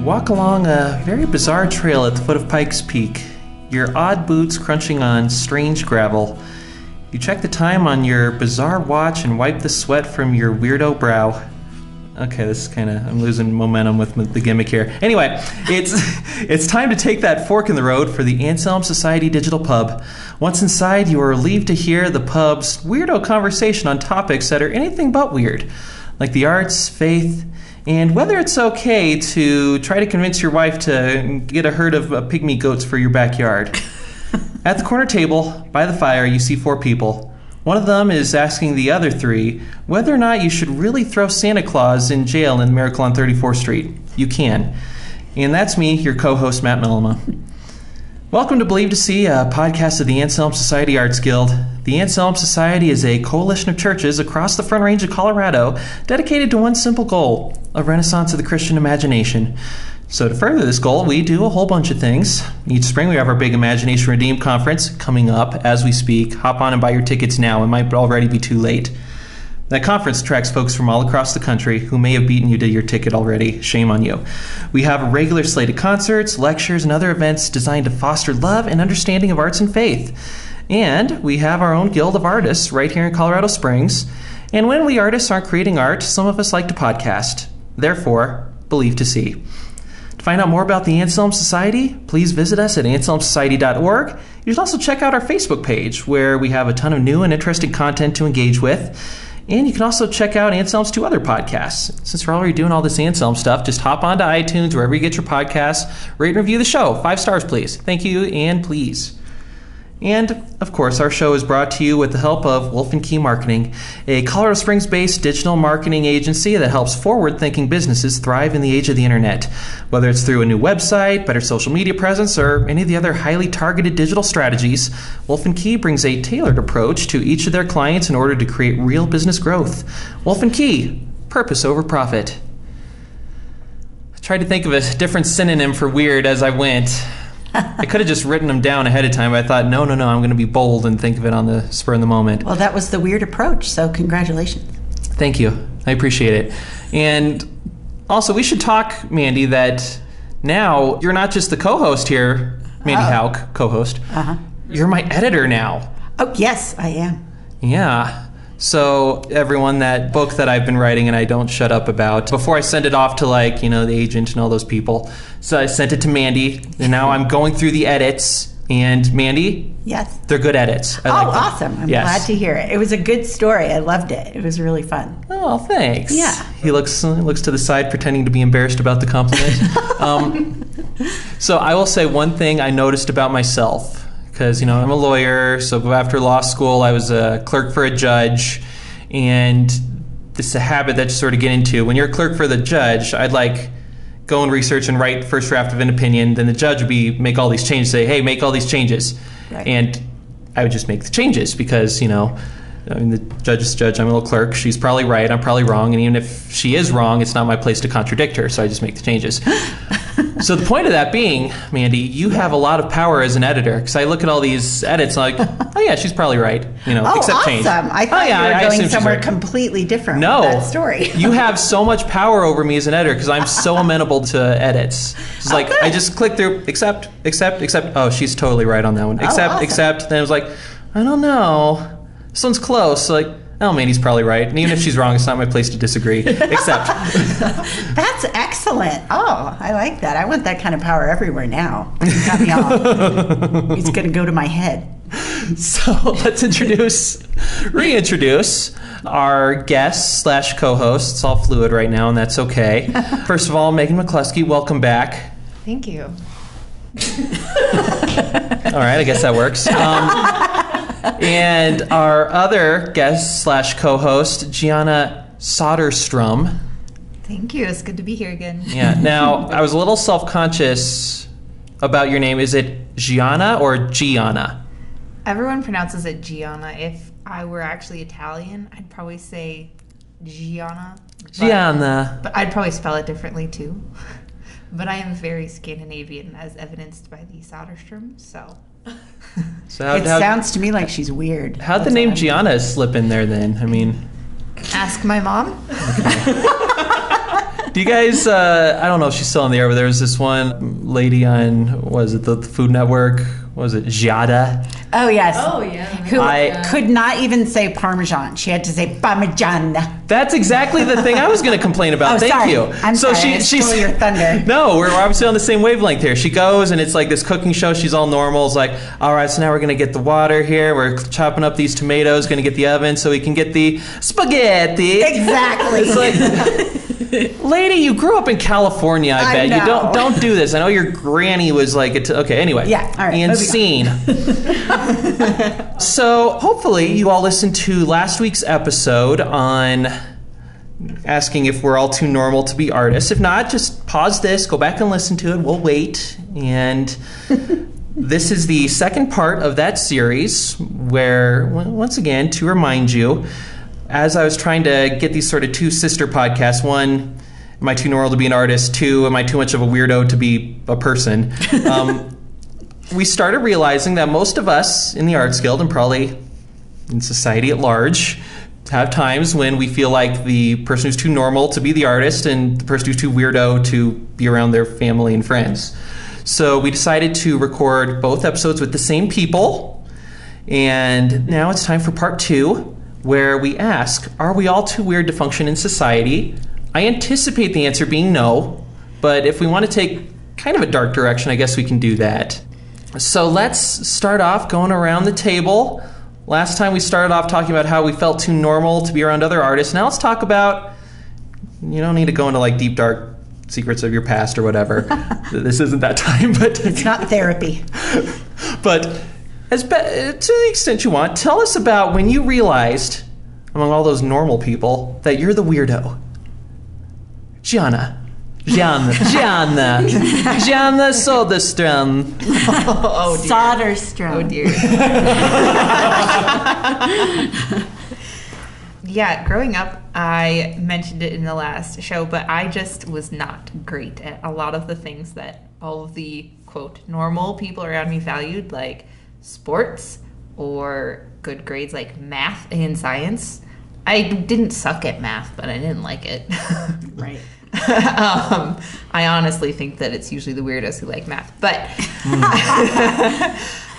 walk along a very bizarre trail at the foot of Pikes Peak, your odd boots crunching on strange gravel. You check the time on your bizarre watch and wipe the sweat from your weirdo brow. Okay, this is I'm losing momentum with the gimmick here. Anyway, it's time to take that fork in the road for the Anselm Society Digital Pub. Once inside, you are relieved to hear the pub's weirdo conversation on topics that are anything but weird, like the arts, faith, and whether it's okay to try to convince your wife to get a herd of pygmy goats for your backyard. At the corner table, by the fire, you see 4 people. One of them is asking the other 3 whether or not you should really throw Santa Claus in jail in Miracle on 34th Street. You can. And that's me, your co-host, Matt Mellema. Welcome to Believe to See, a podcast of the Anselm Society Arts Guild. The Anselm Society is a coalition of churches across the Front Range of Colorado dedicated to one simple goal, a renaissance of the Christian imagination. So to further this goal, we do a whole bunch of things. Each spring we have our big Imagination Redeemed conference coming up as we speak. Hop on and buy your tickets now. It might already be too late. That conference attracts folks from all across the country who may have beaten you to your ticket already. Shame on you. We have a regular slate of concerts, lectures, and other events designed to foster love and understanding of arts and faith. And we have our own guild of artists right here in Colorado Springs. And when we artists aren't creating art, some of us like to podcast. Therefore, Believe to See. To find out more about the Anselm Society, please visit us at anselmsociety.org. You should also check out our Facebook page, where we have a ton of new and interesting content to engage with. And you can also check out Anselm's 2 other podcasts. Since we're already doing all this Anselm stuff, just hop onto iTunes, wherever you get your podcasts, rate and review the show. 5 stars, please. Thank you, and please. And, of course, our show is brought to you with the help of Wolf & Key Marketing, a Colorado Springs-based digital marketing agency that helps forward-thinking businesses thrive in the age of the internet. Whether it's through a new website, better social media presence, or any of the other highly targeted digital strategies, Wolf & Key brings a tailored approach to each of their clients in order to create real business growth. Wolf & Key, purpose over profit. I tried to think of a different synonym for weird as I went. I could have just written them down ahead of time, but I thought, no, I'm going to be bold and think of it on the spur of the moment. Well, that was the weird approach, so congratulations. Thank you. I appreciate it. And also, we should talk, Mandy, that now you're not just the co-host here, Mandy Hauk, co-host. Uh-huh. You're my editor now. Oh, yes, I am. Yeah. So everyone, that book that I've been writing and I don't shut up about, before I send it off to the agent and all those people, so I sent it to Mandy, and now I'm going through the edits. And Mandy? Yes. They're good edits. I like them. Awesome. I'm glad to hear it. It was a good story. I loved it. It was really fun. Oh, thanks. Yeah. He looks to the side pretending to be embarrassed about the compliment. So I will say one thing I noticed about myself. Because, I'm a lawyer, so after law school, I was a clerk for a judge, and this is a habit that you sort of get into. When you're a clerk for the judge, I'd go and research and write first draft of an opinion, then the judge would make all these changes, say, hey, make all these changes. Right. And I would just make the changes because, the judge is the judge, I'm a little clerk, she's probably right, I'm probably wrong, and even if she is wrong, it's not my place to contradict her, so I just make the changes. So the point of that being, Mandy, you have a lot of power as an editor, because I look at all these edits and oh yeah, she's probably right, except awesome. change. I thought you were going somewhere completely different with that story. You have so much power over me as an editor, because I'm so amenable to edits. It's I just click through, accept, oh, she's totally right on that one. Accept, then it was I don't know. This one's close. Mandy's probably right. And even if she's wrong, it's not my place to disagree. Except. That's excellent. Oh, I like that. I want that kind of power everywhere now. You got me all. It's going to go to my head. So let's reintroduce our guests / co-hosts. It's all fluid right now, and that's okay. First of all, Megan McCluskey, welcome back. Thank you. All right, I guess that works. And our other guest / co-host, Gianna Soderstrom. Thank you. It's good to be here again. Yeah. Now, I was a little self-conscious about your name. Is it Gianna or Gianna? Everyone pronounces it Gianna. If I were actually Italian, I'd probably say Gianna. But I'd probably spell it differently, too. But I am very Scandinavian, as evidenced by the Soderstrom, so... It sounds to me like she's weird. How'd the name Gianna slip in there then? Ask my mom. Okay. Do you guys, I don't know if she's still on the air, but there was this one lady on, was it the Food Network? Was it Gianna? Oh, yes. Oh, yeah. Who could not even say Parmesan. She had to say Parmesan. That's exactly the thing I was going to complain about. Thank sorry. you. I'm sorry. I stole your thunder. No, we're obviously on the same wavelength here. She goes, and it's like this cooking show. She's all normal. It's like, all right, so now we're going to get the water here. We're chopping up these tomatoes, going to get the oven so we can get the spaghetti. Exactly. It's like... Lady, you grew up in California, I bet. You don't do this. I know your granny was like, okay, anyway. Yeah, all right. And scene. So, hopefully, you all listened to last week's episode on asking if we're all too normal to be artists. If not, just pause this, go back and listen to it. We'll wait. And this is the second part of that series where, once again, to remind you, as I was trying to get these sort of two sister podcasts, one, am I too normal to be an artist? Two, am I too much of a weirdo to be a person? We started realizing that most of us in the Arts Guild, and probably in society at large, have times when we feel like the person who's too normal to be the artist and the person who's too weirdo to be around their family and friends. So we decided to record both episodes with the same people, and now it's time for part 2, where we ask, are we all too weird to function in society? I anticipate the answer being no, but if we want to take kind of a dark direction, I guess we can do that. So let's start off going around the table. Last time we started off talking about how we felt too normal to be around other artists. Now let's talk about, you don't need to go into like deep, dark secrets of your past or whatever. This isn't that time, but... It's not therapy. But... to the extent you want, tell us about when you realized, among all those normal people, that you're the weirdo. Gianna Soderstrom. Oh, dear. Soderstrom. Oh, dear. Yeah, growing up, I mentioned it in the last show, but I just was not great at a lot of the things that all of the, quote, normal people around me valued, like sports or good grades like math and science. I didn't suck at math, but I didn't like it. Right. I honestly think that it's usually the weirdos who like math, but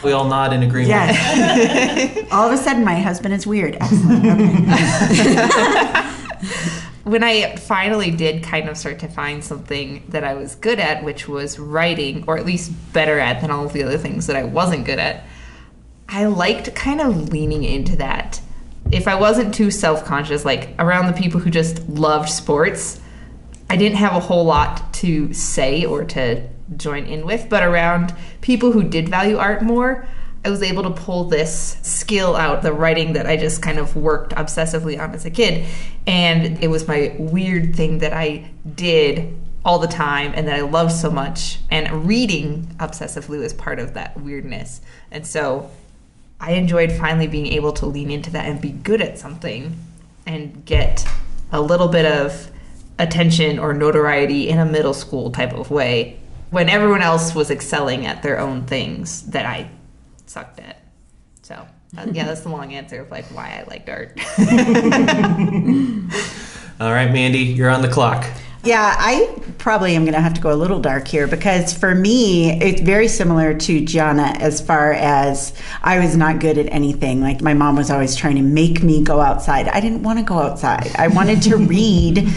we all nod in agreement. Yes. All of a sudden, my husband is weird. Excellent. Okay. When I finally did kind of start to find something that I was good at, which was writing, or at least better at than all of the other things that I wasn't good at, I liked kind of leaning into that. If I wasn't too self-conscious, like around the people who just loved sports, I didn't have a whole lot to say or to join in with, but around people who did value art more, I was able to pull this skill out, the writing that I just kind of worked obsessively on as a kid. And it was my weird thing that I did all the time and that I loved so much. And reading obsessively was part of that weirdness. And so I enjoyed finally being able to lean into that and be good at something and get a little bit of attention or notoriety in a middle school type of way when everyone else was excelling at their own things that I sucked at. So yeah, that's the long answer of like why I liked art. All right, Mandy, you're on the clock. Yeah, I probably am going to have to go a little dark here because for me, it's very similar to Gianna as far as I was not good at anything. Like my mom was always trying to make me go outside. I didn't want to go outside. I wanted to read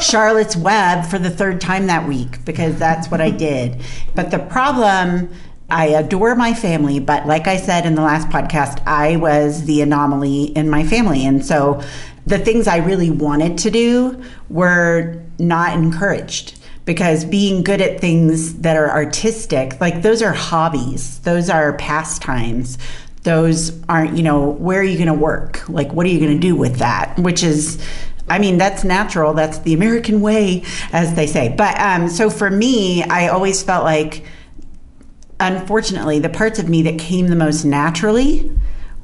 Charlotte's Web for the 3rd time that week because that's what I did. But the problem, I adore my family, but like I said in the last podcast, I was the anomaly in my family. And so the things I really wanted to do were not encouraged because being good at things that are artistic, like those are hobbies, those are pastimes, those aren't, where are you going to work? Like, what are you going to do with that? Which is, I mean, that's natural. That's the American way, as they say. But so for me, I always felt like, unfortunately, the parts of me that came the most naturally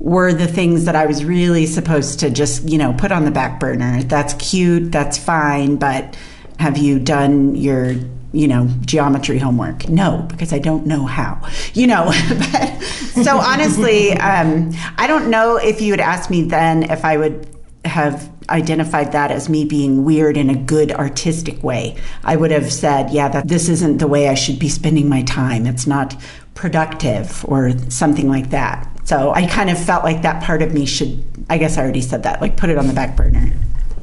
were the things that I was really supposed to just, put on the back burner. That's cute, that's fine, but have you done your, geometry homework? No, because I don't know how, But, so honestly, I don't know if you had asked me then if I would have identified that as me being weird in a good artistic way. I would have said, yeah, that this isn't the way I should be spending my time. It's not productive or something like that. So I kind of felt like that part of me should, I guess I already said that, like put it on the back burner.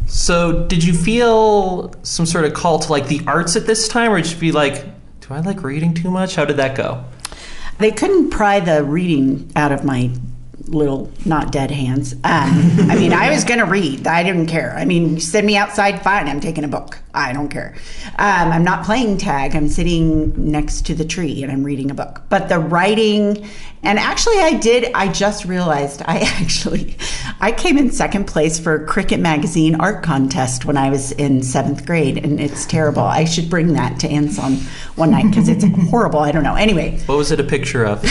So did you feel some sort of call to like the arts at this time, or did you be like, do I like reading too much? How did that go? They couldn't pry the reading out of my little not dead hands. I mean, I was going to read. I didn't care. I mean, send me outside, fine. I'm taking a book. I don't care. I'm not playing tag. I'm sitting next to the tree and I'm reading a book. But the writing, and actually I just realized I came in second place for Cricket Magazine art contest when I was in 7th grade, and it's terrible. I should bring that to Anselm one night because it's horrible. I don't know. Anyway. What was it a picture of?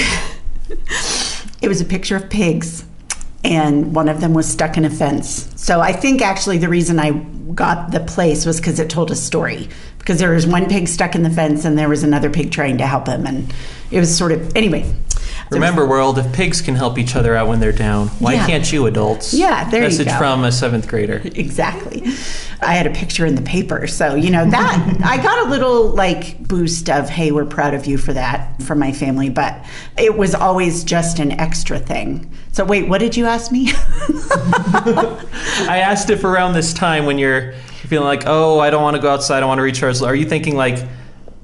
It was a picture of pigs, and one of them was stuck in a fence. So I think actually the reason I got the place was because it told a story. Because there was one pig stuck in the fence, and there was another pig trying to help him, and it was sort of, anyway. Remember, world, if pigs can help each other out when they're down, why can't you adults? Yeah, there you go. Message from a 7th grader. Exactly. I had a picture in the paper, so, that, I got a little, boost of, hey, we're proud of you for that, from my family, but it was always just an extra thing. So wait, what did you ask me? I asked if around this time when you're feeling like, oh, I don't want to go outside, I want to recharge, are you thinking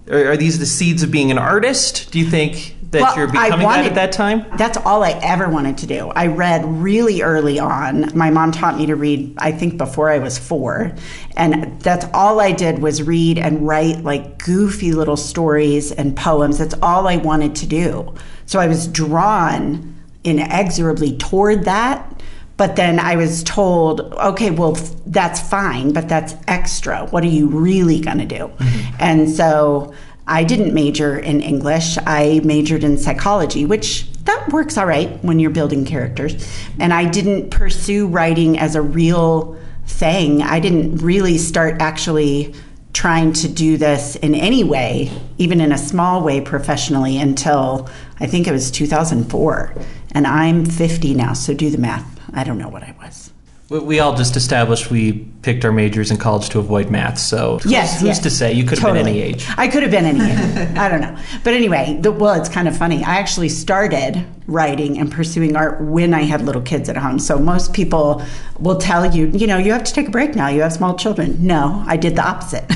are these the seeds of being an artist? Do you think that you're becoming that at that time? That's all I ever wanted to do. I read really early on. My mom taught me to read, I think, before I was 4. And that's all I did was read and write goofy little stories and poems. That's all I wanted to do. So I was drawn inexorably toward that. But then I was told, okay, well, that's fine, but that's extra. What are you really going to do? Mm-hmm. And so I didn't major in English. I majored in psychology, which that works all right when you're building characters. And I didn't pursue writing as a real thing. I didn't really start actually trying to do this in any way, even in a small way professionally, until I think it was 2004. And I'm 50 now, so do the math. I don't know what I was. We all just established we picked our majors in college to avoid math, so who's to say? You could have been any age. I could have been any age. I don't know. But anyway, it's kind of funny. I actually started writing and pursuing art when I had little kids at home. So most people will tell you, you have to take a break now. You have small children. No, I did the opposite.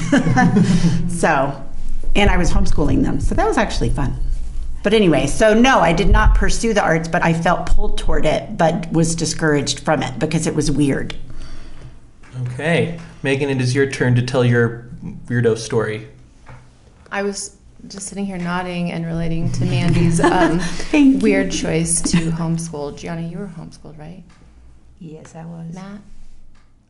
And I was homeschooling them. So that was actually fun. But anyway, so no, I did not pursue the arts, but I felt pulled toward it, but was discouraged from it because it was weird. Okay. Megan, it is your turn to tell your weirdo story. I was just sitting here nodding and relating to Mandy's weird choice to homeschool. Gianna, you were homeschooled, right? Yes, I was. Matt?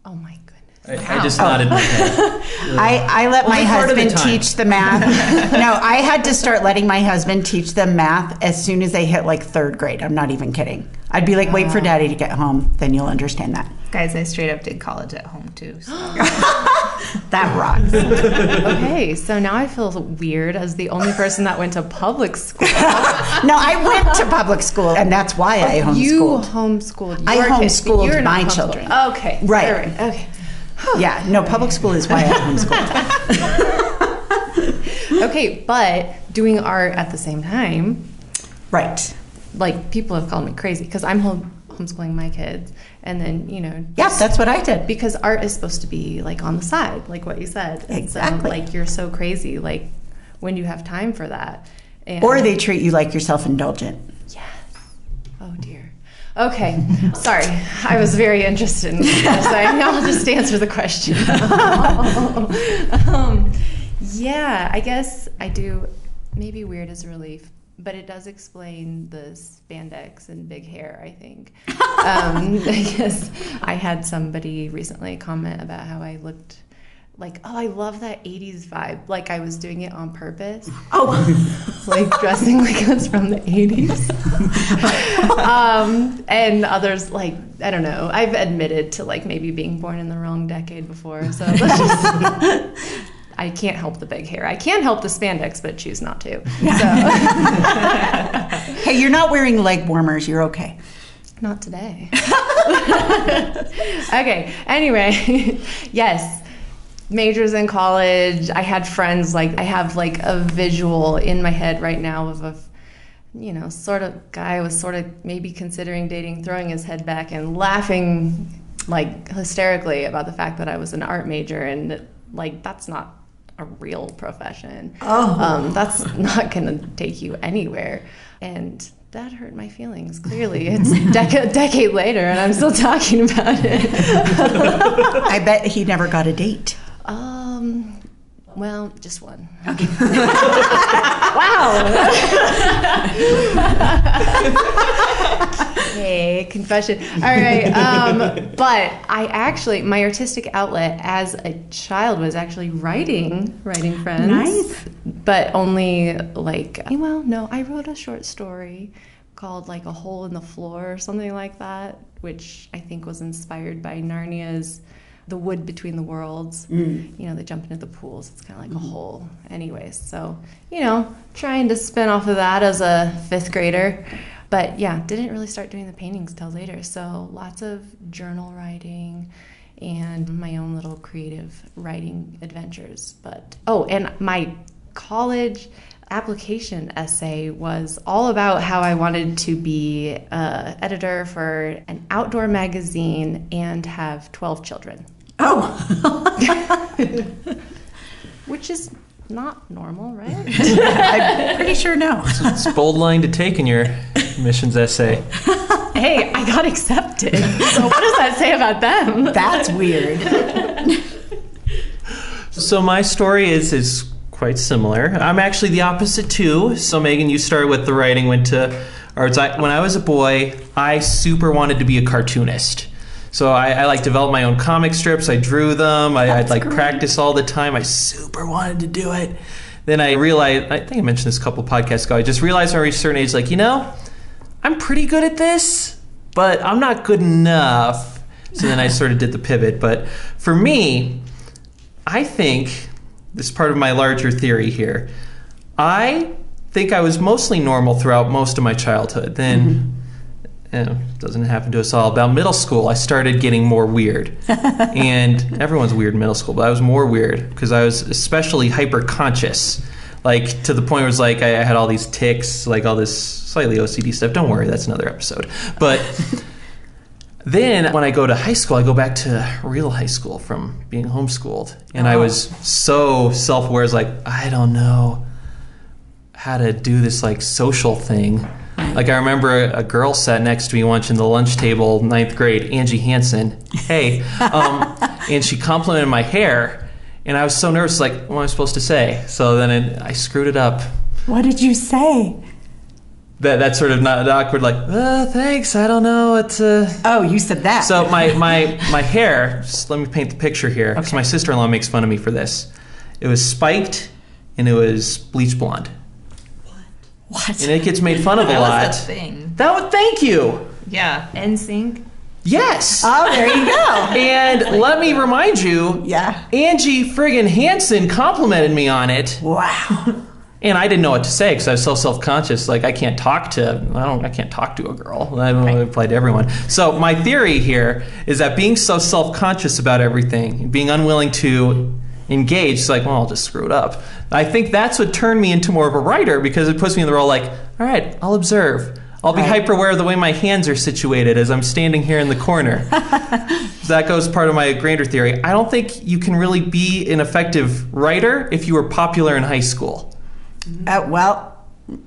Oh, my goodness. I just nodded my head. I let my husband teach the math. No, I had to start letting my husband teach them math as soon as they hit 3rd grade. I'm not even kidding. I'd be like, wait for Daddy to get home, then you'll understand that. Guys, I straight up did college at home too. So. That rocks. Okay, so now I feel weird as the only person that went to public school. No, I went to public school, and that's why I homeschooled. You homeschooled I homeschooled my children. Okay. Right. Okay. Yeah, no, public school is why I homeschooled. Okay, but doing art at the same time. Right. People have called me crazy because I'm homeschooling my kids. And then, Yeah, that's what I did. Because art is supposed to be on the side, like what you said. Exactly. So, you're so crazy. When do you have time for that? And or they treat you like you're self-indulgent. Yes. Oh, dear. Okay, sorry. I was very interested in this. I'll just answer the question. Yeah, I guess I do. Maybe weird is a relief, but it does explain the spandex and big hair, I think. I guess I had somebody recently comment about how I looked I love that 80s vibe. I was doing it on purpose. Oh. Dressing like I was from the 80s. And others, I don't know. I've admitted to, maybe being born in the wrong decade before. So let's just... I can't help the big hair. I can help the spandex, but choose not to. So. Hey, you're not wearing leg warmers. You're okay. Not today. Okay, anyway, yes. Majors in college. I had friends, like, I have like a visual in my head right now of a, you know, sort of guy was sort of maybe considering dating, throwing his head back and laughing like hysterically about the fact that I was an art major, and like that's not a real profession. That's not gonna take you anywhere. And that hurt my feelings. Clearly, it's a decade later, and I'm still talking about it. I bet he never got a date. Well, just one. Okay. Wow. Hey, confession. All right. But I actually, my artistic outlet as a child was actually writing friends. Nice. But only like, well, no, I wrote a short story called like A Hole in the Floor or something like that, which I think was inspired by Narnia's The Wood Between the Worlds. You know, they jump into the pools. It's kind of like a hole. Anyways, so, you know, trying to spin off of that as a 5th grader. But yeah, didn't really start doing the paintings till later. So lots of journal writing and my own little creative writing adventures. But, oh, and my college application essay was all about how I wanted to be an editor for an outdoor magazine and have 12 children. Oh. Which is not normal, right? I'm pretty sure no. It's a bold line to take in your admissions essay. Hey, I got accepted. So what does that say about them? That's weird. So my story is quite similar. I'm actually the opposite too. So Megan, you started with the writing, went to arts. When I was a boy, I super wanted to be a cartoonist. So I like developed my own comic strips. I drew them. I'd like practice all the time. I super wanted to do it. Then I realized, I think I mentioned this a couple podcasts ago, I just realized when I reached a certain age, like, you know, I'm pretty good at this, but I'm not good enough. So then I sort of did the pivot. But for me, I think, this is part of my larger theory here, I think I was mostly normal throughout most of my childhood. Then, it doesn't happen to us all, about middle school, I started getting more weird. And everyone's weird in middle school, but I was more weird because I was especially hyper-conscious. Like, to the point where it was like I had all these tics, like all this slightly OCD stuff. Don't worry, that's another episode. But then when I go to high school, I go back to real high school from being homeschooled. And I was so self-aware, like, I don't know how to do this like social thing. Like, I remember a girl sat next to me once in the lunch table, 9th grade, Angie Hansen. Hey. And she complimented my hair. And I was so nervous, like, what am I supposed to say? So then I screwed it up. What did you say? That's sort of not awkward, like, thanks, I don't know. It's Oh, you said that. So my hair, just let me paint the picture here, because my sister-in-law makes fun of me for this. It was spiked, and it was bleach blonde. What? And it gets made fun of a lot. That was a thing. Thank you. Yeah. NSYNC. Yes. Oh, there you go. And let me remind you, Yeah. Angie friggin' Hansen complimented me on it. Wow. And I didn't know what to say because I was so self-conscious. Like, I can't talk to a girl. I don't know, it applied to everyone. So my theory here is that being so self-conscious about everything, being unwilling to engage, it's like, well, I'll just screw it up. I think that's what turned me into more of a writer, because it puts me in the role like, all right, I'll observe. I'll be hyper-aware of the way my hands are situated as I'm standing here in the corner. So that goes part of my grander theory. I don't think you can really be an effective writer if you were popular in high school. Well,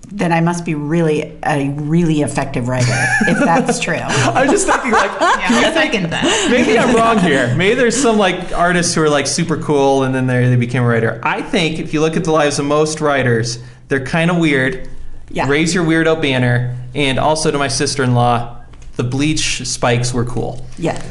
then I must be a really effective writer, if that's true. I'm just thinking, like, Yeah, I second that. maybe I'm wrong here. Maybe there's some like artists who are like super cool and then they became a writer. I think if you look at the lives of most writers, they're kind of weird. Yeah. Raise your weirdo banner. And also, to my sister-in-law, the bleach spikes were cool. Yeah.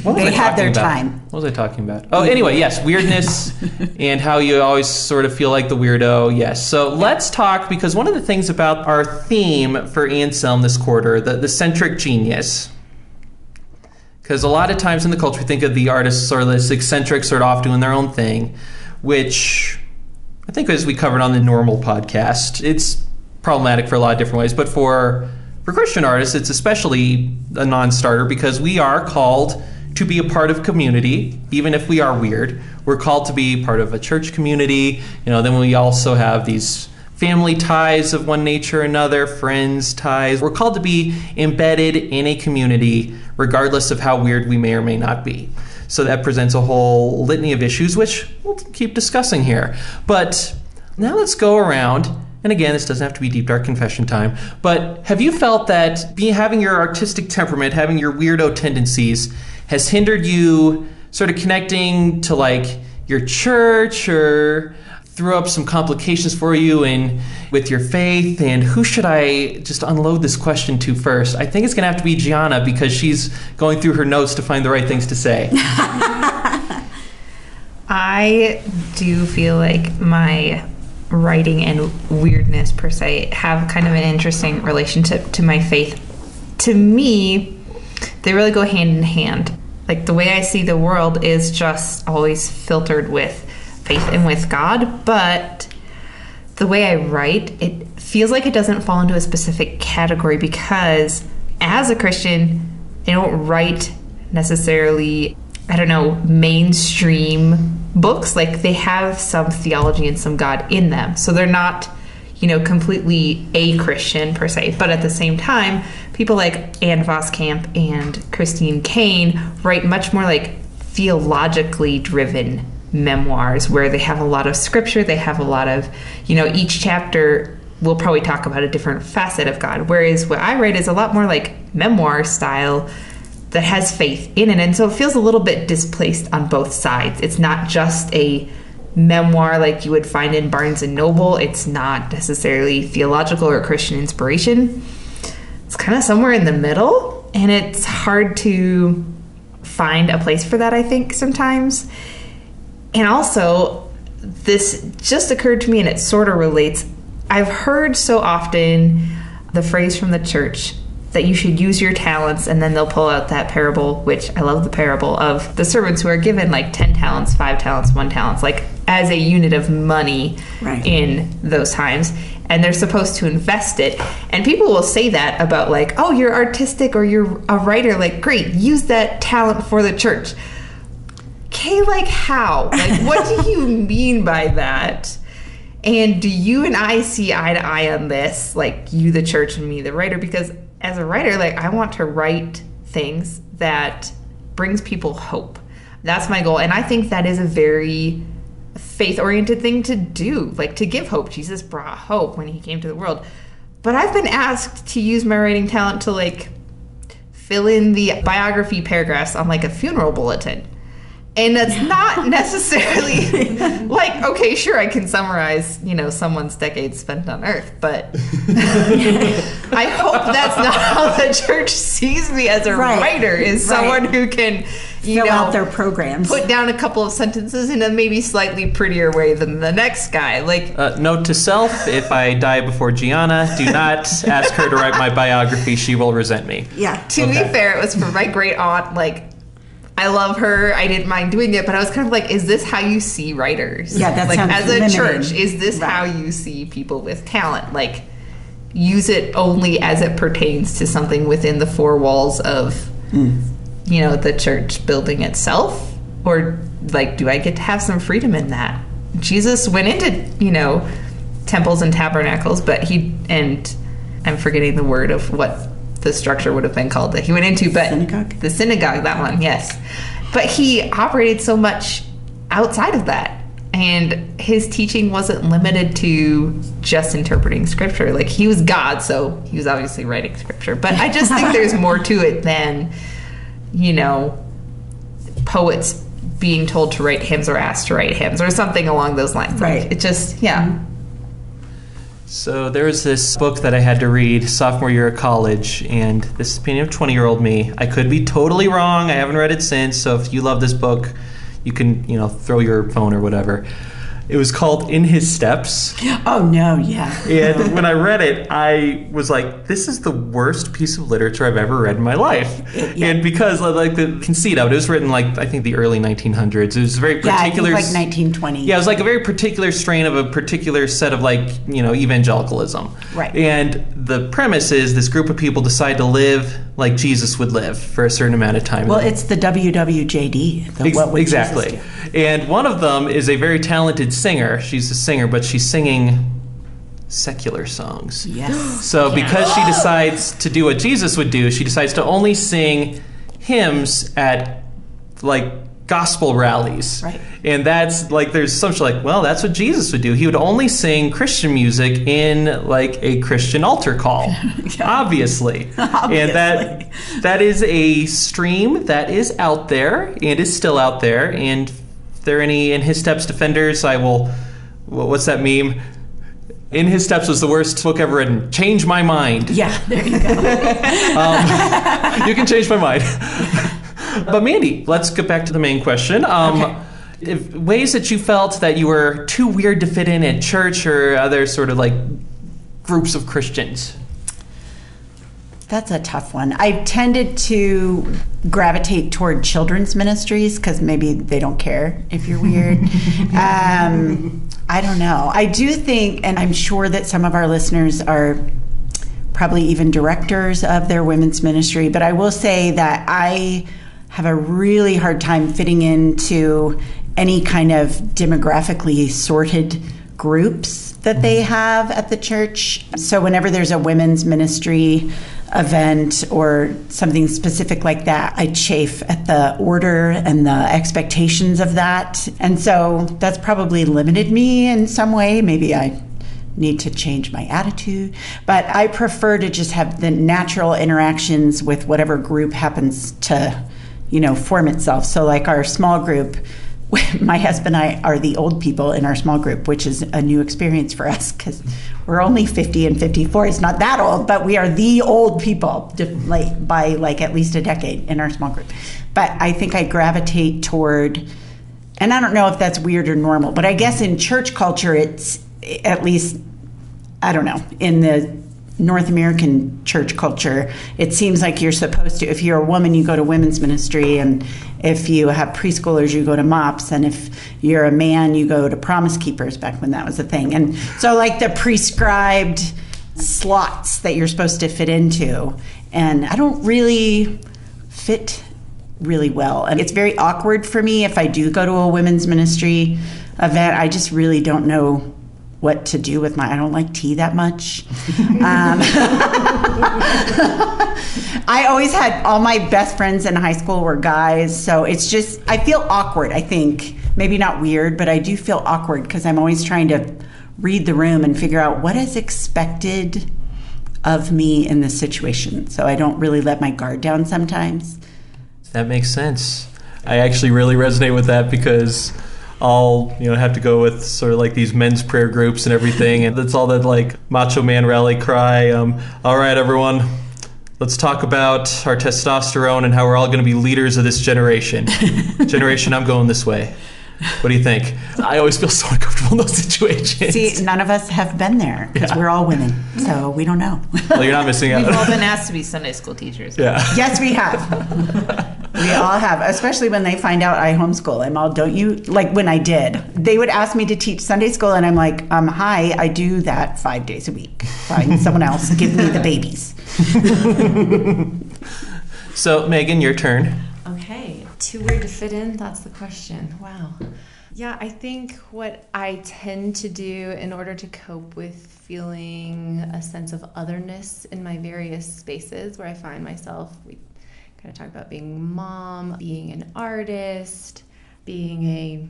What was They I had talking their about? time. What was I talking about? Oh, anyway, yes, weirdness and how you always sort of feel like the weirdo. Yes. So let's talk, because one of the things about our theme for Anselm this quarter, the centric genius, because a lot of times in the culture we think of the artists sort of this eccentric, sort of off doing their own thing, which I think, as we covered on the normal podcast, it's problematic for a lot of different ways. But for For Christian artists, it's especially a non-starter because we are called to be a part of community, even if we are weird. We're called to be part of a church community. Then we also have these family ties of one nature or another, friends ties. We're called to be embedded in a community, regardless of how weird we may or may not be. So that presents a whole litany of issues, which we'll keep discussing here. But now let's go around. And again, this doesn't have to be deep, dark confession time, but have you felt that having your artistic temperament, having your weirdo tendencies, has hindered you sort of connecting to like your church, or threw up some complications for you with your faith? And who should I just unload this question to first? I think it's going to have to be Gianna, because she's going through her notes to find the right things to say. I do feel like my writing and weirdness per se have kind of an interesting relationship to my faith. To me, they really go hand in hand. Like, the way I see the world is just always filtered with faith and with God, but the way I write, it feels like it doesn't fall into a specific category, because as a Christian, I don't write necessarily, mainstream books. Like, they have some theology and some God in them. So they're not, completely a Christian per se. But at the same time, people like Anne Voskamp and Christine Kane write much more like theologically driven memoirs, where they have a lot of scripture, they have a lot of, each chapter will probably talk about a different facet of God. Whereas what I write is a lot more like memoir style that has faith in it. And so it feels a little bit displaced on both sides. It's not just a memoir like you would find in Barnes and Noble. It's not necessarily theological or Christian inspiration. It's kind of somewhere in the middle, and it's hard to find a place for that, I think, sometimes. And also, this just occurred to me, and it sort of relates. I've heard so often the phrase from the church that you should use your talents, and then they'll pull out that parable, which I love the parable of the servants who are given like 10 talents, 5 talents, 1 talent, like as a unit of money in those times. And they're supposed to invest it. And people will say that about like, oh, you're artistic or you're a writer. Like, great, use that talent for the church. Okay, like how? Like, what do you mean by that? And do you and I see eye to eye on this? Like, you, the church, and me, the writer? Because as a writer, like, I want to write things that brings people hope. That's my goal. And I think that is a very faith-oriented thing to do, like to give hope. Jesus brought hope when he came to the world. But I've been asked to use my writing talent to like fill in the biography paragraphs on like a funeral bulletin. And that's not necessarily like, okay, sure, I can summarize, someone's decades spent on earth, but I hope that's not how the church sees me as a writer, is someone who can, fill out their programs, put down a couple of sentences in a maybe slightly prettier way than the next guy. Like, note to self: if I die before Gianna, do not ask her to write my biography. She will resent me. Yeah. To be fair, it was for my great aunt. Like, I love her. I didn't mind doing it, but I was kind of like, is this how you see writers? Yeah, that like, sounds as a limiting. church, is this how you see people with talent? Like, use it only as it pertains to something within the 4 walls of, the church building itself? Or, like, do I get to have some freedom in that? Jesus went into, temples and tabernacles, but and I'm forgetting the word of what the structure would have been called that he went into, but the synagogue, that one, yes. But he operated so much outside of that, and his teaching wasn't limited to just interpreting scripture. Like, he was God, so he was obviously writing scripture. But I just think there's more to it than, poets being told to write hymns or asked to write hymns or something along those lines. Right. Like, it just, yeah. So there was this book that I had to read sophomore year of college, and this is the opinion of 20-year-old me. I could be totally wrong. I haven't read it since, so if you love this book, you can, throw your phone or whatever. It was called In His Steps. Oh, no, yeah. And when I read it, I was like, this is the worst piece of literature I've ever read in my life. Yeah. And because, like, the conceit of it, was written, like, I think the early 1900s. It was very particular. Yeah, I think like 1920. Yeah, it was like a very particular strain of a particular set of, like, evangelicalism. Right. And the premise is this group of people decide to live like Jesus would live for a certain amount of time. Well, it's the WWJD. What would exactly. Jesus do? And one of them is a very talented singer. She's a singer, but she's singing secular songs. Yes. So because she decides to do what Jesus would do, she decides to only sing hymns at, like, gospel rallies. Right. And that's, like, there's some like, well, that's what Jesus would do. He would only sing Christian music in, like, a Christian altar call. Yeah. Obviously. And that is a stream that is out there and is still out there. And if there are any In His Steps defenders, I will, what's that meme? In His Steps was the worst book ever written. Change my mind. Yeah, there you go. You can change my mind. But Mandy, let's get back to the main question. Okay. Ways that you felt that you were too weird to fit in at church or other sort of, like, groups of Christians. That's a tough one. I tended to gravitate toward children's ministries because maybe they don't care if you're weird. I don't know. I do think, and I'm sure that some of our listeners are probably even directors of their women's ministry, but I will say that I have a really hard time fitting into any kind of demographically sorted groups that they have at the church. So whenever there's a women's ministry event or something specific like that, I chafe at the order and the expectations of that. And so that's probably limited me in some way. Maybe I need to change my attitude, but I prefer to just have the natural interactions with whatever group happens to, form itself. So like our small group, my husband and I are the old people in our small group, which is a new experience for us because we're only 50 and 54. It's not that old, but we are the old people by at least a decade in our small group. But I think I gravitate toward, and I don't know if that's weird or normal, but I guess in church culture, it's at least, I don't know, in the North American church culture, it seems like you're supposed to, if you're a woman, you go to women's ministry, and if you have preschoolers, you go to MOPS, and if you're a man, you go to Promise Keepers, back when that was a thing. And so like the prescribed slots that you're supposed to fit into, and I don't really fit really well. And it's very awkward for me if I do go to a women's ministry event. I just really don't know what to do with I don't like tea that much. I always had, all my best friends in high school were guys, so it's just, I feel awkward, I think. Maybe not weird, but I do feel awkward because I'm always trying to read the room and figure out what is expected of me in this situation. So I don't really let my guard down sometimes. That makes sense. I actually really resonate with that because I'll have to go with sort of like these men's prayer groups and everything, and that's all that like macho man rally cry. All right, everyone, let's talk about our testosterone and how we're all going to be leaders of this generation. Generation, I'm going this way. What do you think? I always feel so uncomfortable in those situations. See, none of us have been there because we're all women, so we don't know. Well, you're not missing out. We've all been asked to be Sunday school teachers. Yeah. Yes, we have. We all have, especially when they find out I homeschool. I'm all, don't you? Like when I did, they would ask me to teach Sunday school, and I'm like, hi, I do that 5 days a week. Find someone else, give me the babies. So, Megan, your turn. Okay, too weird to fit in? That's the question. Wow. Yeah, I think what I tend to do in order to cope with feeling a sense of otherness in my various spaces where I find myself, we kind of talk about being mom, being an artist, being a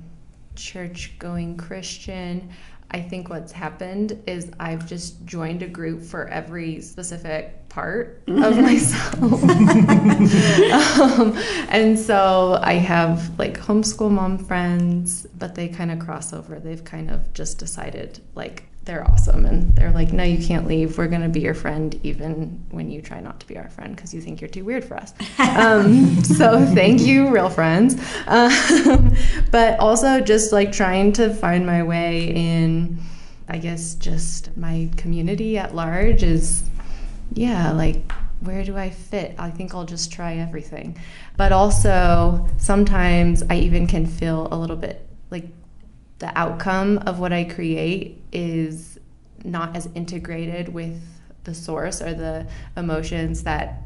church-going Christian. I think what's happened is I've just joined a group for every specific part of myself. And so I have like homeschool mom friends, but they kind of cross over. They've kind of just decided like they're awesome, and they're like, no, you can't leave. We're going to be your friend even when you try not to be our friend because you think you're too weird for us. So thank you, real friends. But also just like trying to find my way in, I guess, just my community at large is, yeah, like, where do I fit? I think I'll just try everything. But also sometimes I even can feel a little bit like the outcome of what I create is not as integrated with the source or the emotions that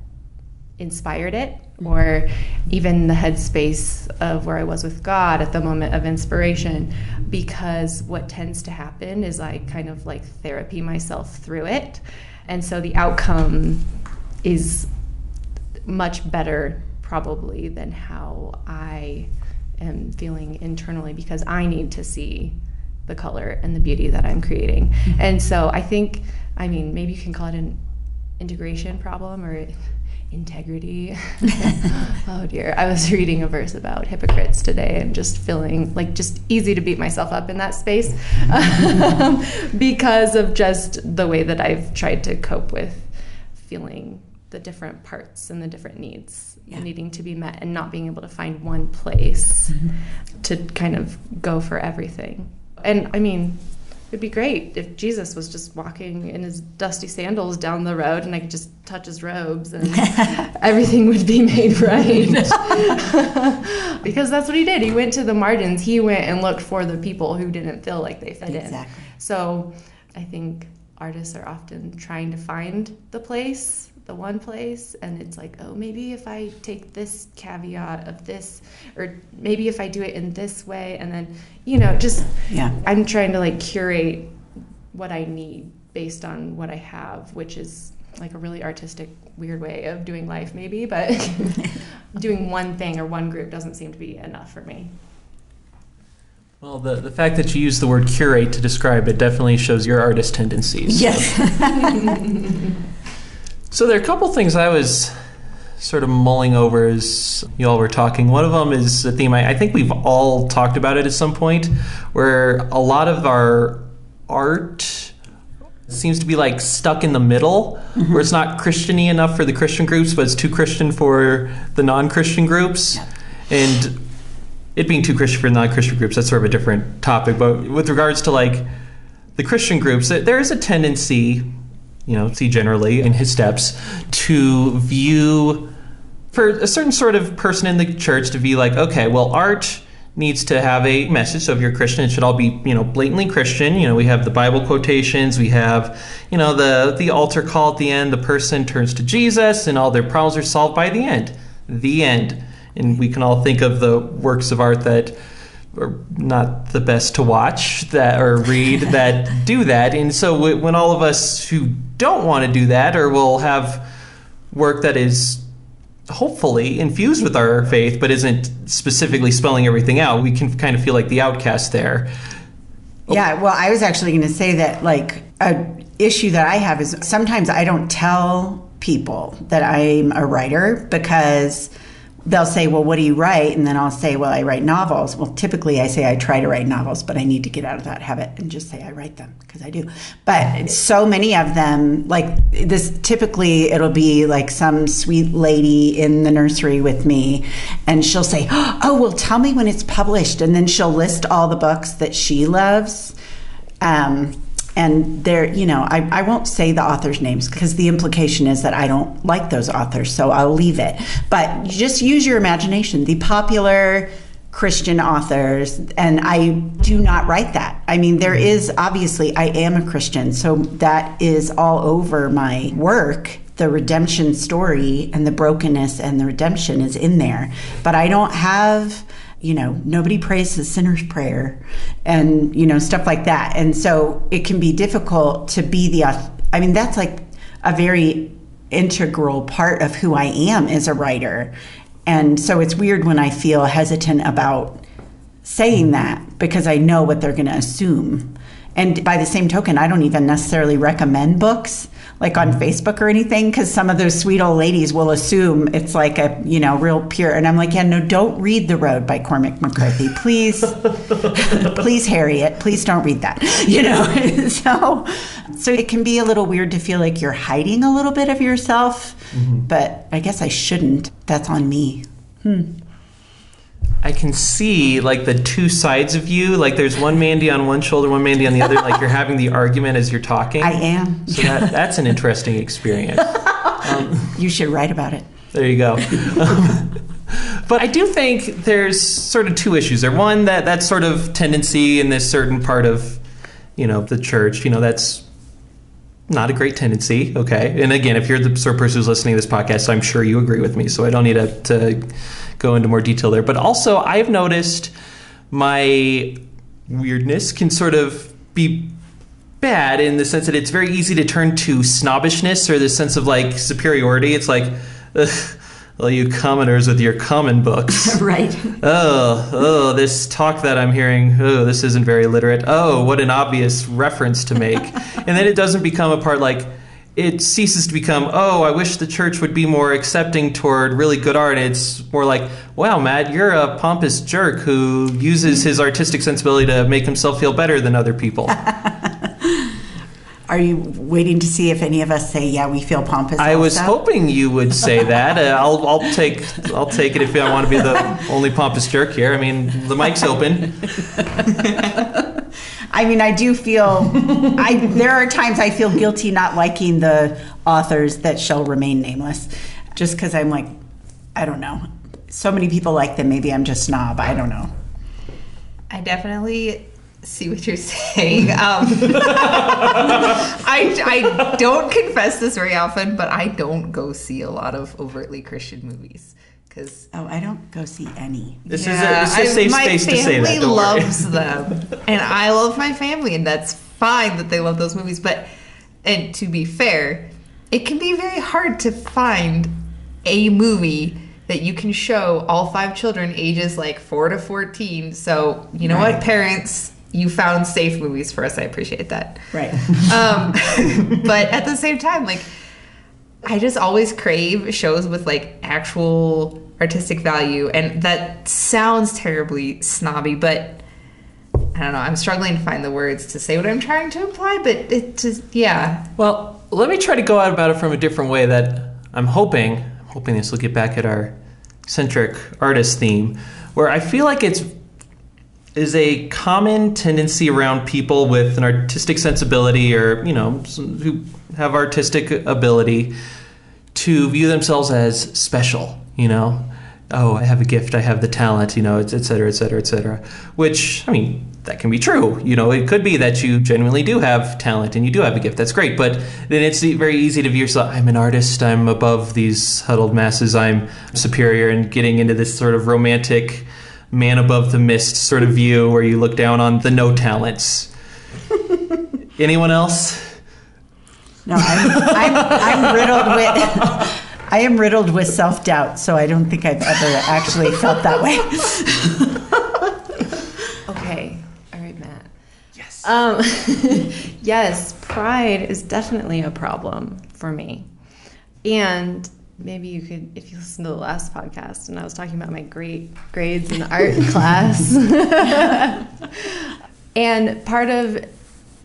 inspired it, or even the headspace of where I was with God at the moment of inspiration, because what tends to happen is I kind of like therapy myself through it. And so the outcome is much better probably than how I am feeling internally, because I need to see the color and the beauty that I'm creating. Mm-hmm. And so I think, I mean, maybe you can call it an integration problem or integrity. Oh dear. I was reading a verse about hypocrites today and just feeling like just easy to beat myself up in that space because of just the way that I've tried to cope with feeling the different parts and the different needs needing to be met and not being able to find one place to kind of go for everything. And I mean, it'd be great if Jesus was just walking in his dusty sandals down the road and I could just touch his robes and everything would be made right. Because that's what he did. He went to the margins. He went and looked for the people who didn't feel like they fit in. So I think artists are often trying to find the place, the one place, and it's like, oh, maybe if I take this caveat of this, or maybe if I do it in this way, and then, you know, just, I'm trying to like curate what I need based on what I have, which is like a really artistic, weird way of doing life maybe, but doing one thing or one group doesn't seem to be enough for me. Well, the fact that you use the word curate to describe it definitely shows your artist tendencies. Yes. So there are a couple things I was sort of mulling over as you all were talking. One of them is a theme I think we've all talked about it at some point, where a lot of our art seems to be like stuck in the middle, where it's not Christian-y enough for the Christian groups, but it's too Christian for the non-Christian groups. And it being too Christian for non-Christian groups, that's sort of a different topic. But with regards to like the Christian groups, there is a tendency, you know, see generally in his steps, to view, for a certain sort of person in the church to be like, okay, well, art needs to have a message. So if you're a Christian, it should all be, you know, blatantly Christian. You know, we have the Bible quotations, we have, you know, the altar call at the end, the person turns to Jesus and all their problems are solved by the end. The end. And we can all think of the works of art that are not the best to watch that or read that do that. And so when all of us who don't want to do that, or will have work that is hopefully infused with our faith but isn't specifically spelling everything out, we can kind of feel like the outcast there. Yeah, well, I was actually going to say that, like, a issue that I have is sometimes I don't tell people that I'm a writer, because they'll say, well, what do you write? And then I'll say, well, I write novels. Well, typically I say I try to write novels, but I need to get out of that habit and just say I write them, because I do. But so many of them, like this, typically it'll be like some sweet lady in the nursery with me, and she'll say, oh, well, tell me when it's published. And then she'll list all the books that she loves. And there, you know, I won't say the authors' names because the implication is that I don't like those authors, so I'll leave it. But just use your imagination. The popular Christian authors, and I do not write that. I mean, there is, obviously, I am a Christian, so that is all over my work. The redemption story and the brokenness and the redemption is in there. But I don't have, you know, nobody prays the sinner's prayer and, you know, stuff like that. And so it can be difficult to be I mean, that's like a very integral part of who I am as a writer. And so it's weird when I feel hesitant about saying that, because I know what they're going to assume. And by the same token, I don't even necessarily recommend books. like on Facebook or anything, because some of those sweet old ladies will assume it's like a, real pure. And I'm like, yeah, no, don't read The Road by Cormac McCarthy. Please, please, Harriet, please don't read that. So it can be a little weird to feel like you're hiding a little bit of yourself, but I guess I shouldn't. That's on me. I can see like the two sides of you. Like there's one Mandy on one shoulder, one Mandy on the other. Like you're having the argument as you're talking. I am. So that's an interesting experience. You should write about it. There you go. But I do think there's sort of two issues there. One, that sort of tendency in this certain part of, the church, that's not a great tendency, okay? And again, if you're the sort of person who's listening to this podcast, I'm sure you agree with me, so I don't need to go into more detail there. But also, I've noticed my weirdness can sort of be bad in the sense that it's very easy to turn to snobbishness or this sense of, like, superiority. It's like, well, you commoners with your common books. Right. Oh, this talk that I'm hearing, this isn't very literate. Oh, what an obvious reference to make. And then it doesn't become a part like, it ceases to become, I wish the church would be more accepting toward really good art. And it's more like, wow, Matt, you're a pompous jerk who uses his artistic sensibility to make himself feel better than other people. Are you waiting to see if any of us say, yeah, we feel pompous? I was hoping you would say that. I'll take it if I want to be the only pompous jerk here. I mean, the mic's open. I mean, I do feel, there are times I feel guilty not liking the authors that shall remain nameless. Just because I'm like, I don't know. So many people like them. Maybe I'm just snob. I don't know. I definitely see what you're saying. I don't confess this very often, but I don't go see a lot of overtly Christian movies. I don't go see any. This is a safe space to say that. My family loves them, and I love my family, and that's fine that they love those movies. And to be fair, it can be very hard to find a movie that you can show all 5 children ages like 4 to 14. So you know what, parents, you found safe movies for us. I appreciate that. Right. But at the same time, like, I just always crave shows with like actual artistic value, and that sounds terribly snobby, but I don't know. I'm struggling to find the words to say what I'm trying to imply, but it just, yeah. Well, let me try to go out about it from a different way that I'm hoping this will get back at our eccentric artist theme, where I feel like is a common tendency around people with an artistic sensibility or, who have artistic ability to view themselves as special, Oh, I have a gift, I have the talent, et cetera, et cetera, et cetera. Which, I mean, that can be true. It could be that you genuinely do have talent and you do have a gift. That's great. But then it's very easy to view yourself, I'm an artist, I'm above these huddled masses, I'm superior, and getting into this sort of romantic man above the mist sort of view where you look down on the no talents. Anyone else? No, I'm riddled with... I am riddled with self-doubt, so I don't think I've ever actually felt that way. Okay. All right, Matt. Yes. Yes, pride is definitely a problem for me. And maybe you could, if you listen to the last podcast, and I was talking about my great grades in art class. And part of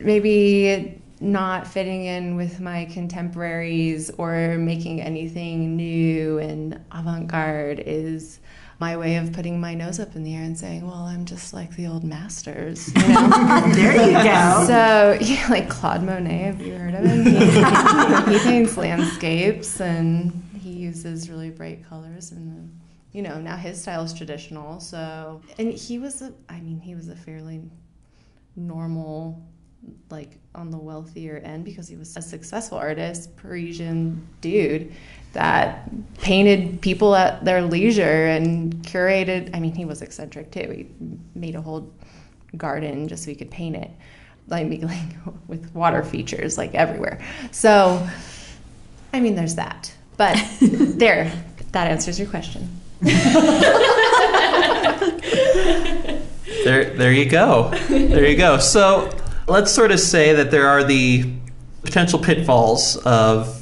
maybe not fitting in with my contemporaries or making anything new and avant-garde is my way of putting my nose up in the air and saying, well, I'm just like the old masters. There you go. So, yeah, like Claude Monet, have you heard of him? He paints landscapes, and he uses really bright colors, and now his style is traditional. So, and he was a fairly normal, like on the wealthier end, because he was a successful artist, Parisian dude that painted people at their leisure and curated. I mean, he was eccentric too. He made a whole garden just so he could paint it, like with water features like everywhere. So, I mean, there's that. But that answers your question. There you go. There you go. So let's sort of say that there are the potential pitfalls of,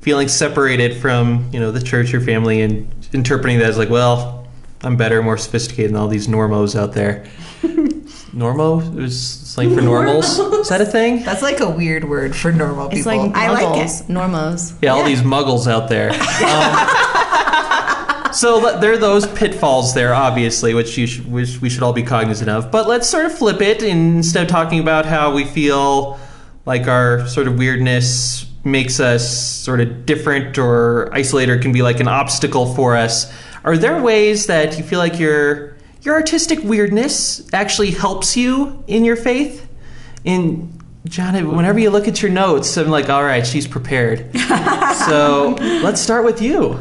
feeling separated from, the church or family and interpreting that as like, well, I'm better, more sophisticated than all these normos out there. Normo? It was slang for normals? Is that a thing? That's like a weird word for normal people. It's like muggles, I like it. Normos. Yeah, all these muggles out there. So there are those pitfalls there, obviously, which we should all be cognizant of. But let's sort of flip it, and instead of talking about how we feel like our sort of weirdness makes us sort of different or isolated, or can be like an obstacle for us. Are there ways that you feel like your artistic weirdness actually helps you in your faith? In Gianna, whenever you look at your notes, I'm like, all right, she's prepared. So let's start with you.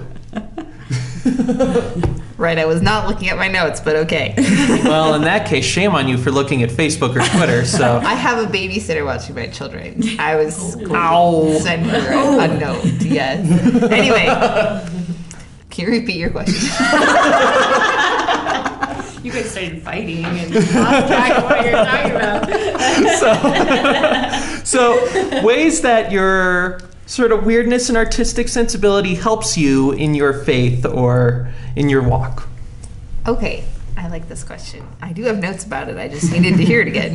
Right, I was not looking at my notes, but okay. Well, in that case, shame on you for looking at Facebook or Twitter. So I have a babysitter watching my children. I was going to send her a note, yes. Anyway, can you repeat your question? You guys started fighting and lost track of what you're talking about. So ways that your sort of weirdness and artistic sensibility helps you in your faith or in your walk. Okay, I like this question. I do have notes about it. I just needed to hear it again.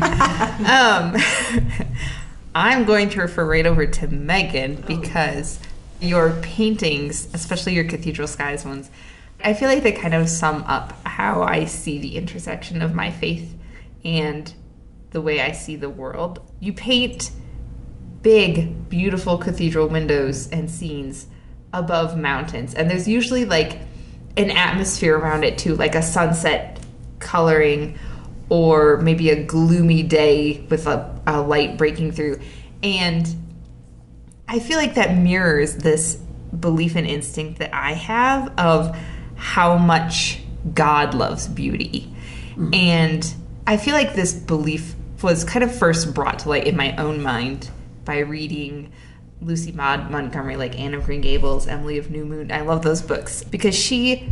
I'm going to refer right over to Megan because your paintings, especially your Cathedral Skies ones, I feel like they kind of sum up how I see the intersection of my faith and the way I see the world. You paint big, beautiful cathedral windows and scenes above mountains, and there's usually like an atmosphere around it too, like a sunset coloring or maybe a gloomy day with a light breaking through. And I feel like that mirrors this belief and instinct that I have of how much God loves beauty. Mm-hmm. And I feel like this belief was kind of first brought to light in my own mind by reading Lucy Maud Montgomery, like Anne of Green Gables, Emily of New Moon. I love those books because she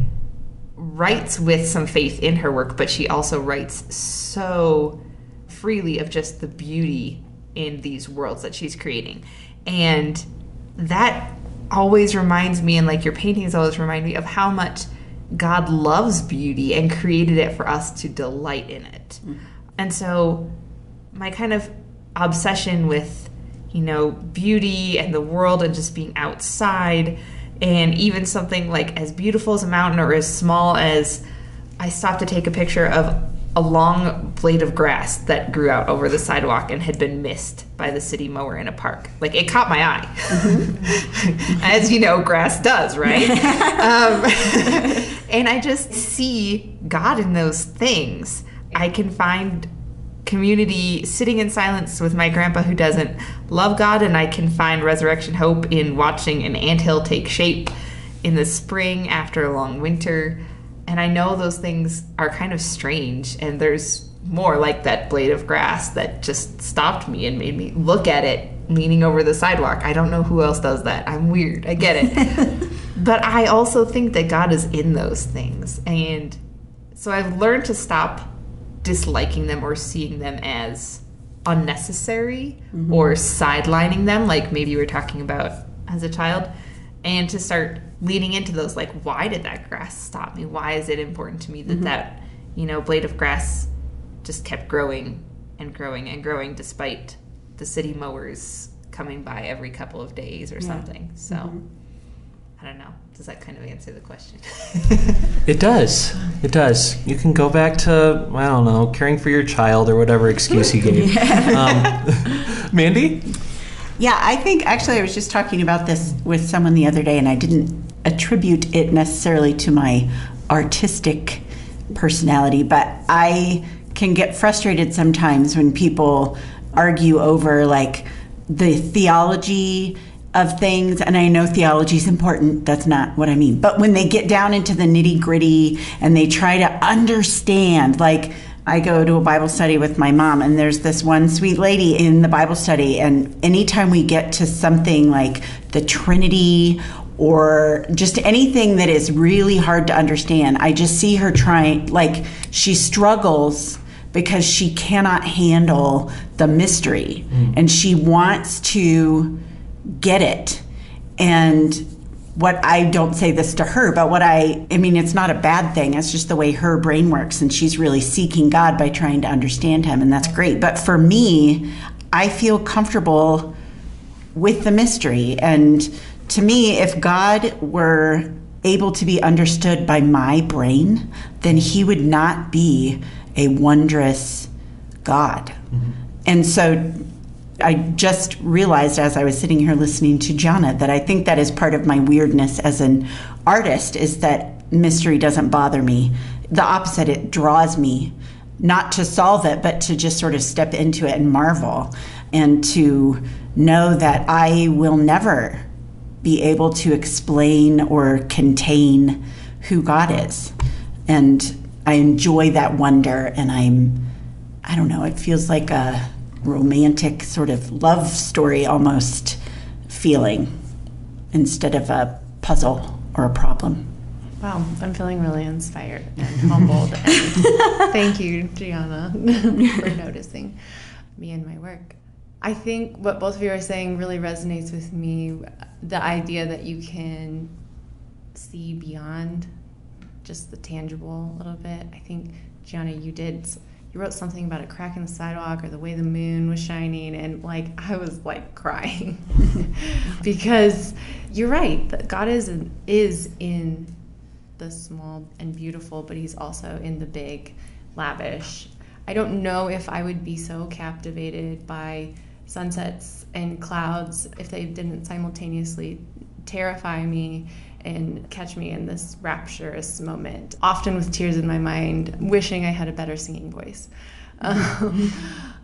writes with some faith in her work, but she also writes so freely of just the beauty in these worlds that she's creating. And that always reminds me, and like your paintings always remind me, of how much God loves beauty and created it for us to delight in it. Mm-hmm. And so my kind of obsession with beauty and the world and just being outside, and even something like as beautiful as a mountain or as small as I stopped to take a picture of a long blade of grass that grew out over the sidewalk and had been missed by the city mower in a park. Like, it caught my eye. Mm-hmm. As you know, grass does, right? And I just see God in those things. I can find community sitting in silence with my grandpa who doesn't love God, and I can find resurrection hope in watching an anthill take shape in the spring after a long winter. And I know those things are kind of strange, and there's more, like that blade of grass that just stopped me and made me look at it leaning over the sidewalk. I don't know who else does that. I'm weird. I get it. But I also think that God is in those things. And so I've learned to stop disliking them or seeing them as unnecessary, mm-hmm. or sidelining them, like maybe you were talking about as a child, and to start leaning into those, like, why did that grass stop me? Why is it important to me that mm-hmm. that blade of grass just kept growing and growing and growing despite the city mowers coming by every couple of days or something? So mm-hmm. I don't know. Does that kind of answer the question? It does. It does. You can go back to, I don't know, caring for your child or whatever excuse he gave. Mandy? Yeah, I think actually I was just talking about this with someone the other day, and I didn't attribute it necessarily to my artistic personality, but I can get frustrated sometimes when people argue over like the theology of things, and I know theology is important, that's not what I mean, but when they get down into the nitty-gritty and they try to understand, like I go to a Bible study with my mom, and there's this one sweet lady in the Bible study, and anytime we get to something like the Trinity or just anything that is really hard to understand, I just see her trying, like she struggles because she cannot handle the mystery and she wants to get it. And what I don't say this to her, but I mean, it's not a bad thing. It's just the way her brain works, and she's really seeking God by trying to understand him, and that's great. But for me, I feel comfortable with the mystery. And to me, if God were able to be understood by my brain, then he would not be a wondrous God. And so I just realized as I was sitting here listening to Gianna that I think that is part of my weirdness as an artist, is that mystery doesn't bother me. The opposite, it draws me, not to solve it, but to just sort of step into it and marvel, and to know that I will never be able to explain or contain who God is. And I enjoy that wonder, and I don't know, it feels like a romantic sort of love story almost feeling instead of a puzzle or a problem. Wow, I'm feeling really inspired and humbled. And thank you, Gianna, for noticing me and my work. I think what both of you are saying really resonates with me. The idea that you can see beyond just the tangible a little bit. I think, Gianna, you wrote something about a crack in the sidewalk or the way the moon was shining, and I was crying because you're right, that God is in the small and beautiful, but he's also in the big, lavish. I don't know if I would be so captivated by sunsets and clouds if they didn't simultaneously terrify me and catch me in this rapturous moment, often with tears in my mind, wishing I had a better singing voice.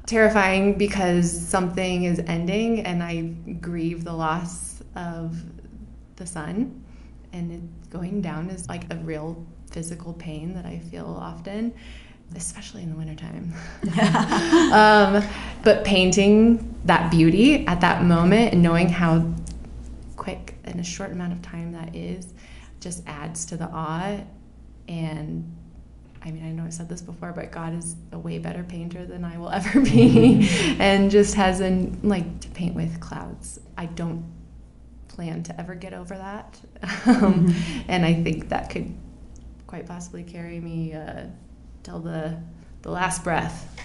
Terrifying because something is ending and I grieve the loss of the sun, and it going down is a real physical pain that I feel often, especially in the wintertime. But painting that beauty at that moment and knowing how quick in a short amount of time that is just adds to the awe. And I mean, I know I said this before, but God is a way better painter than I will ever be, and just has to paint with clouds. I don't plan to ever get over that. And I think that could quite possibly carry me till the last breath.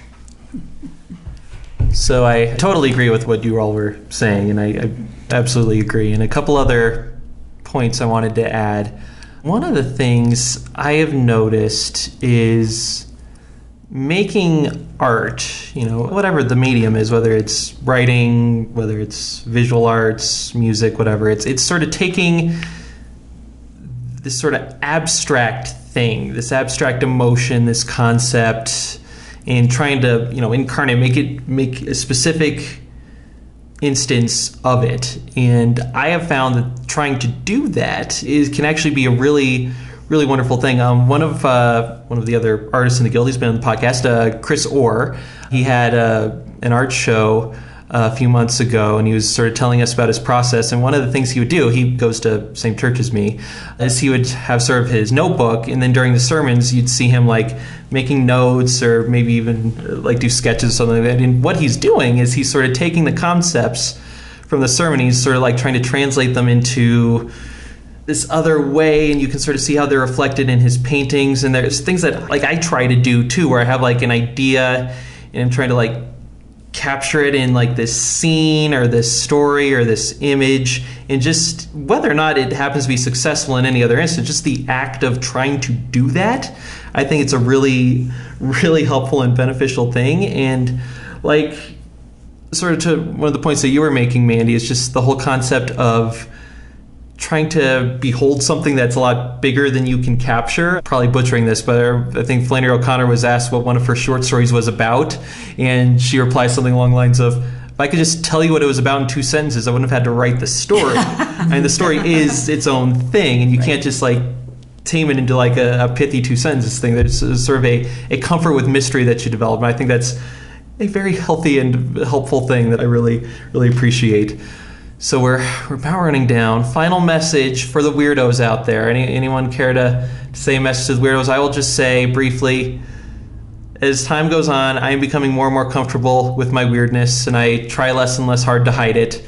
So I totally agree with what you all were saying, and I absolutely agree. And a couple other points I wanted to add. One of the things I have noticed is making art, whatever the medium is, whether it's writing, whether it's visual arts, music, whatever, it's sort of taking this sort of abstract thing, this abstract emotion, this concept, and trying to, make a specific instance of it. And I have found that trying to do that can actually be a really, really wonderful thing. One of the other artists in the guild, he's been on the podcast, Chris Orr, he had an art show a few months ago, and he was sort of telling us about his process. And one of the things he would do, he goes to the same church as me, is he would have sort of his notebook, and then during the sermons you'd see him making notes or maybe even do sketches or something like that. And what he's doing is he's sort of taking the concepts from the sermon, he's sort of trying to translate them into this other way, and you can sort of see how they're reflected in his paintings. And there's things that I try to do too, where I have an idea and I'm trying to capture it in this scene or this story or this image, and just whether or not it happens to be successful in any other instance, just the act of trying to do that, I think it's a really, really helpful and beneficial thing. And sort of to one of the points that you were making, Mandy, is just the whole concept of trying to behold something that's a lot bigger than you can capture. Probably butchering this, but I think Flannery O'Connor was asked what one of her short stories was about, and she replies something along the lines of, if I could just tell you what it was about in 2 sentences, I wouldn't have had to write the story. And the story is its own thing, and you can't just tame it into a pithy 2 sentences thing. There's sort of a comfort with mystery that you develop, and I think that's a very healthy and helpful thing that I really, really appreciate. So we're about running down. Final message for the weirdos out there. Anyone care to say a message to the weirdos? I will just say briefly, As time goes on, I am becoming more and more comfortable with my weirdness, and I try less and less hard to hide it.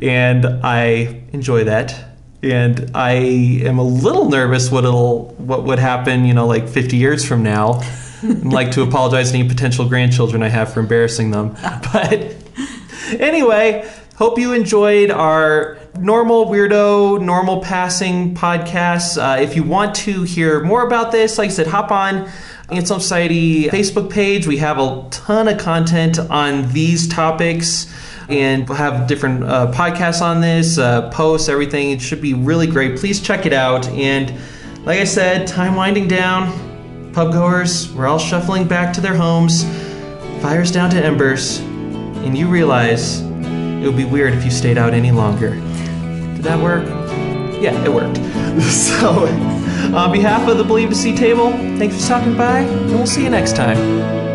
And I enjoy that. And I am a little nervous what would happen, like 50 years from now. I'd like to apologize to any potential grandchildren I have for embarrassing them. But anyway, hope you enjoyed our normal weirdo, normal passing podcast. If you want to hear more about this, like I said, hop on Anselm Society Facebook page. We have a ton of content on these topics, and we'll have different podcasts on this, posts, everything. It should be really great. Please check it out. And like I said, time winding down. Pub goers, we're all shuffling back to their homes. Fire's down to embers. And you realize it would be weird if you stayed out any longer. Did that work? Yeah, it worked. So, on behalf of the Believe to See table, thanks for stopping by, and we'll see you next time.